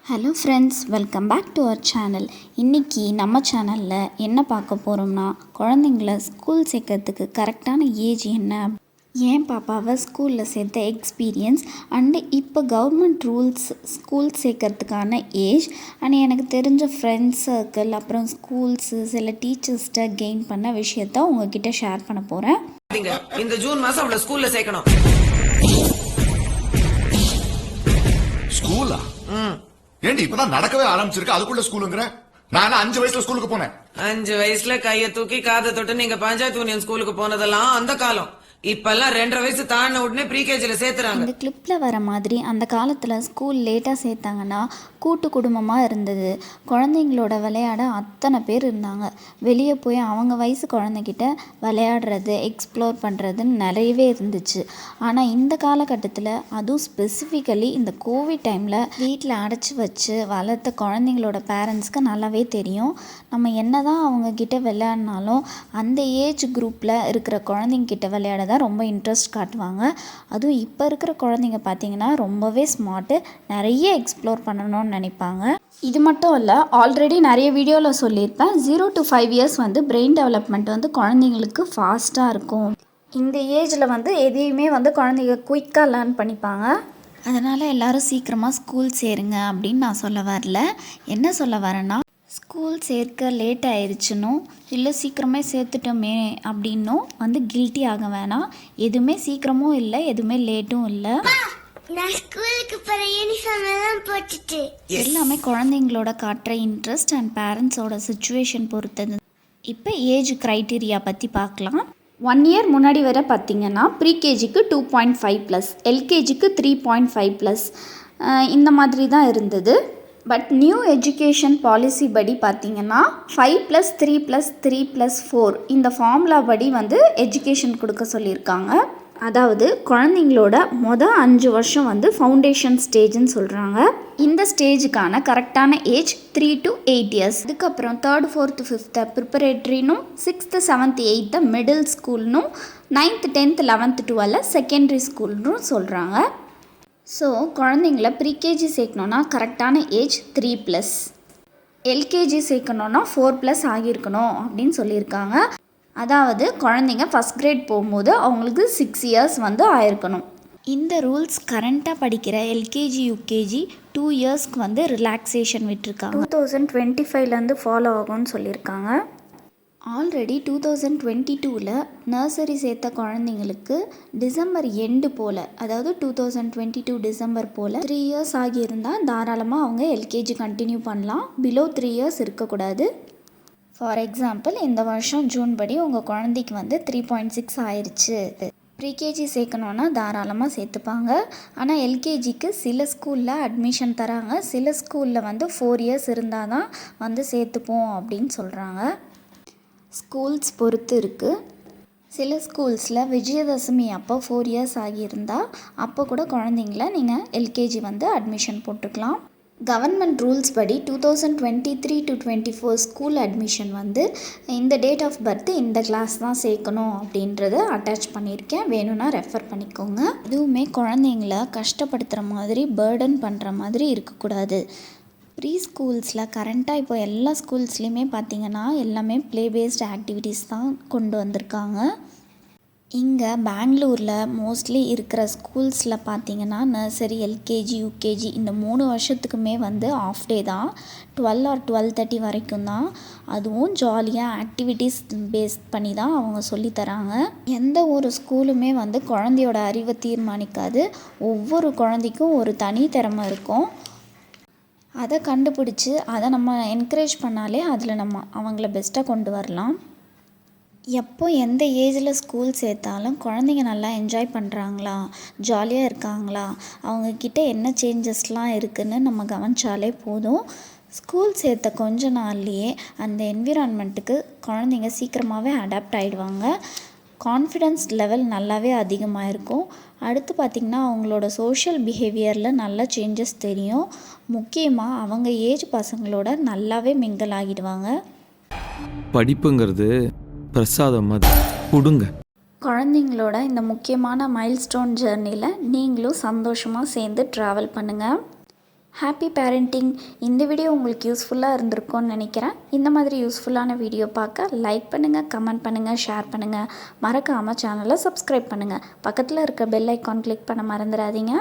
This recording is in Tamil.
Hello friends, welcome back to our channel. இன்றைக்கி நம்ம சேனலில் என்ன பார்க்க போகிறோம்னா, குழந்தைங்கள ஸ்கூல் சேர்க்கறதுக்கு கரெக்டான ஏஜ் என்ன, ஏன் பாப்பாவை ஸ்கூலில் சேர்த்த எக்ஸ்பீரியன்ஸ் அண்டு இப்போ கவர்மெண்ட் ரூல்ஸ் ஸ்கூல் சேர்க்கறதுக்கான ஏஜ் அண்ட் எனக்கு தெரிஞ்ச ஃப்ரெண்ட்ஸ் சர்க்கிள் அப்புறம் ஸ்கூல்ஸு சில டீச்சர்ஸ்கிட்ட கெயின் பண்ண விஷயத்த உங்ககிட்ட ஷேர் பண்ண போகிறேன். இந்த ஜூன் மாதம் அவளை ஸ்கூலில் சேர்க்கணும். ஸ்கூலா? ஏண்டி இப்பதான் நடக்கவே ஆரம்பிச்சிருக்க, அதுக்குள்ள ஸ்கூலுங்கிற? நான் 5 வயசுல ஸ்கூலுக்கு போனேன். 5 வயசுல கைய தூக்கி காதை தொட்டு நீங்க பஞ்சாயத்து யூனியன் ஸ்கூலுக்கு போனதெல்லாம் அந்த காலம். இப்பெல்லாம் 2.5 வயசு தாண்டின உடனே ப்ரீகேஜில சேர்த்துறாங்க. இந்த கிளிப்பில் வர மாதிரி அந்த காலத்தில் ஸ்கூல் லேட்டாக சேர்த்தாங்கன்னா கூட்டு குடும்பமாக இருந்தது. குழந்தைங்களோட விளையாட அத்தனை பேர் இருந்தாங்க. வெளியே போய் அவங்க வயசு குழந்தைகிட்ட விளையாடுறது, எக்ஸ்ப்ளோர் பண்ணுறதுன்னு நிறையவே இருந்துச்சு. ஆனால் இந்த காலகட்டத்தில் அதுவும் ஸ்பெசிஃபிக்கலி இந்த கோவிட் டைமில் வீட்டில் அடைச்சி வச்சு வளர்த்த குழந்தைங்களோட பேரண்ட்ஸ்க்கு நல்லாவே தெரியும். நம்ம என்ன தான் அவங்கக்கிட்ட விளையாடினாலும் அந்த ஏஜ் குரூப்பில் இருக்கிற குழந்தைங்கிட்ட விளையாட தான் ரொம்ப இன்ட்ரெஸ்ட் காட்டுவாங்க. அதுவும் இப்போ இருக்கிற குழந்தைங்க பார்த்திங்கன்னா ரொம்பவே ஸ்மார்ட்டு, நிறைய எக்ஸ்ப்ளோர் பண்ணணும்னு நினைப்பாங்க. இது மட்டும் இல்லை, ஆல்ரெடி நிறைய வீடியோவில் சொல்லியிருப்பேன், 0 to 5 இயர்ஸ் பிரெயின் டெவலப்மெண்ட் குழந்தைங்களுக்கு ஃபாஸ்ட்டாக இருக்கும். இந்த ஏஜில் எதையுமே குழந்தைங்க குயிக்காக லேர்ன் பண்ணிப்பாங்க. அதனால் எல்லோரும் சீக்கிரமாக ஸ்கூல் சேருங்க அப்படின்னு நான் சொல்ல வரல. என்ன சொல்ல வரேன்னா, ஸ்கூல் சேர்க்க லேட் ஆயிடுச்சுன்னும் இல்லை சீக்கிரமே சேர்த்துட்டோமே அப்படின்னும் கில்ட்டி ஆக வேணாம். எதுவுமே சீக்கிரமும் இல்லை, எதுவுமே லேட்டும் இல்லை. எல்லாமே குழந்தைங்களோட காட்டுற இன்ட்ரெஸ்ட் அண்ட் பேரண்ட்ஸோட சுச்சுவேஷன் பொறுத்தது. இப்போ ஏஜ் க்ரைட்டீரியா பற்றி பார்க்கலாம். 1 இயர் முன்னாடி வரை பார்த்திங்கன்னா ப்ரீகேஜிக்கு 2.5+, எல்கேஜிக்கு 3.5+, இந்த மாதிரி தான் இருந்தது. பட் நியூ எஜுகேஷன் பாலிசி படி பார்த்திங்கன்னா 5+3+3+4 இந்த ஃபார்முலா படி எஜுகேஷன் கொடுக்க சொல்லியிருக்காங்க. அதாவது குழந்தைங்களோட மொதல் 5 வருஷம் ஃபவுண்டேஷன் ஸ்டேஜ்னு சொல்கிறாங்க. இந்த ஸ்டேஜுக்கான கரெக்டான ஏஜ் 3 to 8 இயர்ஸ். அதுக்கப்புறம் 3rd, 4th, 5th ப்ரிப்பரேட்ரினும் 6th, 7th, 8th middle ஸ்கூல்னும் 9th, 10th, 11th, 12th secondary ஸ்கூல்னு சொல்கிறாங்க. ஸோ குழந்தைங்கள ப்ரீகேஜி சேர்க்கணுன்னா கரெக்டான ஏஜ் 3+, எல்கேஜி சேர்க்கணுன்னா 4+ ஆகியிருக்கணும் அப்படின்னு சொல்லியிருக்காங்க. அதாவது குழந்தைங்க ஃபஸ்ட் கிரேட் போகும்போது அவங்களுக்கு 6 இயர்ஸ் ஆயிருக்கணும். இந்த ரூல்ஸ் கரண்ட்டாக படிக்கிற எல்கேஜி யூகேஜி 2 இயர்ஸ்க்கு ரிலாக்ஸேஷன் விட்டுருக்காங்க. 2025 ஃபாலோ ஆகும்னு சொல்லியிருக்காங்க. ஆல்ரெடி 2022 நர்சரி சேர்த்த குழந்தைங்களுக்கு டிசம்பர் எண்டு போல், அதாவது 2022 டிசம்பர் போல் 3 இயர்ஸ் ஆகியிருந்தால் தாராளமாக அவங்க எல்கேஜி கண்டினியூ பண்ணலாம். பிலோ 3 இயர்ஸ் இருக்கக்கூடாது. ஃபார் எக்ஸாம்பிள், இந்த வருஷம் ஜூன் படி உங்கள் குழந்தைக்கு 3.6 ஆயிடுச்சு. ப்ரீகேஜி சேர்க்கணுன்னா தாராளமாக சேர்த்துப்பாங்க. ஆனால் எல்கேஜிக்கு சில ஸ்கூலில் அட்மிஷன் தராங்க, சில ஸ்கூலில் 4 இயர்ஸ் இருந்தால் தான் சேர்த்துப்போம் அப்படின்னு சொல்கிறாங்க. ஸ்கூல்ஸ் பொறுத்து இருக்குது. சில ஸ்கூல்ஸில் விஜயதசமி அப்போ 4 இயர்ஸ் ஆகியிருந்தால் அப்போ கூட குழந்தைங்கள நீங்கள் எல்கேஜி அட்மிஷன் போட்டுக்கலாம். கவர்மெண்ட் ரூல்ஸ் படி 2023 to 24 ஸ்கூல் அட்மிஷன் இந்த டேட் ஆஃப் பர்த் இந்த கிளாஸ் தான் சேர்க்கணும் அப்படின்றத அட்டாச் பண்ணியிருக்கேன், வேணும்னா ரெஃபர் பண்ணிக்கோங்க. எதுவுமே குழந்தைங்கள கஷ்டப்படுத்துகிற மாதிரி, பேர்டன் பண்ணுற மாதிரி இருக்கக்கூடாது. ப்ரீ ஸ்கூல்ஸில் கரண்ட்டாக இப்போ எல்லா ஸ்கூல்ஸ்லேயுமே பார்த்திங்கன்னா எல்லாமே ப்ளே பேஸ்டு ஆக்டிவிட்டீஸ் தான் கொண்டு வந்திருக்காங்க. இங்கே பெங்களூரில் மோஸ்ட்லி இருக்கிற ஸ்கூல்ஸில் பார்த்திங்கன்னா நர்சரி, எல்கேஜி, யூகேஜி இந்த 3 வருஷத்துக்குமே ஆஃப் டே தான். 12 or 12:30 வரைக்கும் தான். அதுவும் ஜாலியாக ஆக்டிவிட்டீஸ் பேஸ் பண்ணி தான் அவங்க சொல்லித்தராங்க. எந்த ஒரு ஸ்கூலுமே குழந்தையோட அறிவை தீர்மானிக்காது. ஒவ்வொரு குழந்தைக்கும் ஒரு தனி திறமை இருக்கும். அதை கண்டுபிடிச்சி அதை நம்ம என்கரேஜ் பண்ணாலே அதில் நம்ம அவங்கள பெஸ்ட்டாக கொண்டு வரலாம். எப்போ எந்த ஏஜில் ஸ்கூல் சேர்த்தாலும் குழந்தைங்க நல்லா என்ஜாய் பண்ணுறாங்களா, ஜாலியாக இருக்காங்களா, அவங்கக்கிட்ட என்ன சேஞ்சஸ்லாம் இருக்குதுன்னு நம்ம கவனிச்சாலே போதும். ஸ்கூல் சேர்த்த கொஞ்ச நாள்லேயே அந்த என்விரான்மெண்ட்டுக்கு குழந்தைங்க சீக்கிரமாகவே அடாப்ட் ஆகிடுவாங்க. கான்ஃபிடென்ஸ் லெவல் நல்லாவே அதிகமாக இருக்கும். அடுத்து பார்த்திங்கன்னா அவங்களோட சோஷியல் பிஹேவியரில் நல்ல சேஞ்சஸ் தெரியும். முக்கியமாக அவங்க ஏஜ் பசங்களோட நல்லாவே மிங்கிள் ஆகிடுவாங்க. படிப்புங்கிறது பிரசாதம் மாதிரி கொடுங்க. குழந்தைங்களோட இந்த முக்கியமான மைல்ஸ்டோன் ஜர்னியில் நீங்களும் சந்தோஷமாக சேர்ந்து ட்ராவல் பண்ணுங்கள். Happy parenting. இந்த வீடியோ உங்களுக்கு யூஸ்ஃபுல்லாக இருந்திருக்கும்னு நினைக்கிறேன். இந்த மாதிரி யூஸ்ஃபுல்லான வீடியோ பார்க்க லைக் பண்ணுங்கள், கமெண்ட் பண்ணுங்கள், ஷேர் பண்ணுங்கள். மறக்காமல் சேனலை சப்ஸ்கிரைப் பண்ணுங்கள். பக்கத்தில் இருக்க பெல் ஐக்கான் கிளிக் பண்ண மறந்துடாதீங்க.